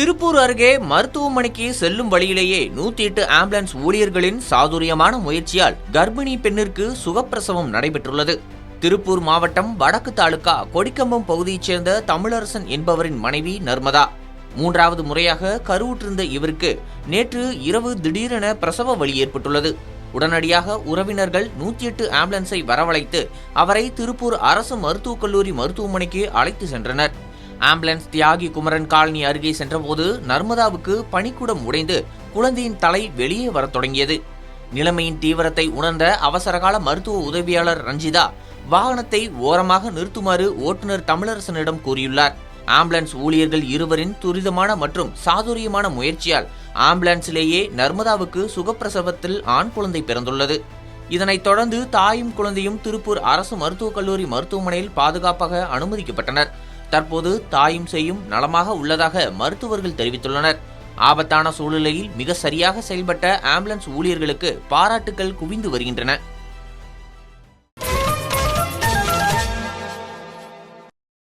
திருப்பூர் அருகே மருத்துவமனைக்கு செல்லும் வழியிலேயே 108 ஆம்புலன்ஸ் ஊழியர்களின் சாதுரியமான முயற்சியால் கர்ப்பிணி பெண்ணிற்கு சுகப்பிரசவம் நடைபெற்றுள்ளது. திருப்பூர் மாவட்டம் வடக்கு தாலுகா கொடிக்கம்பம் பகுதியைச் சேர்ந்த தமிழரசன் என்பவரின் மனைவி நர்மதா. 3வது முறையாக கருவுற்றிருந்த இவருக்கு நேற்று இரவு திடீரென பிரசவ வலி ஏற்பட்டுள்ளது. உடனடியாக உறவினர்கள் 108 ஆம்புலன்ஸை வரவழைத்து அவரை திருப்பூர் அரசு மருத்துவக் கல்லூரி மருத்துவமனைக்கு அழைத்து சென்றனர். ஆம்புலன்ஸ் தியாகி குமரன் காலனி அருகே சென்றபோது நர்மதாவுக்கு பனிக்குடம் உடைந்து குழந்தையின் தலை வெளியே வரத் தொடங்கியது. நிலைமையின் தீவிரத்தை உணர்ந்த அவசரகால மருத்துவ உதவியாளர் ரஞ்சிதா வாகனத்தை ஓரமாக நிறுத்துமாறு ஓட்டுநர் தமிழரசனிடம் கூறியுள்ளார். ஆம்புலன்ஸ் ஊழியர்கள் இருவரின் துரிதமான மற்றும் சாதுரியமான முயற்சியால் ஆம்புலன்ஸிலேயே நர்மதாவுக்கு சுகப்பிரசவத்தில் ஆண் குழந்தை பிறந்துள்ளது. இதனைத் தொடர்ந்து தாயும் குழந்தையும் திருப்பூர் அரசு மருத்துவக் கல்லூரி மருத்துவமனையில் பாதுகாப்பாக அனுமதிக்கப்பட்டனர். தற்போது தாயும் சேயும் நலமாக உள்ளதாக மருத்துவர்கள் தெரிவித்துள்ளனர். ஆபத்தான சூழ்நிலையில் மிக சரியாக செயல்பட்ட ஆம்புலன்ஸ் ஊழியர்களுக்கு பாராட்டுகள் குவிந்து வருகின்றன.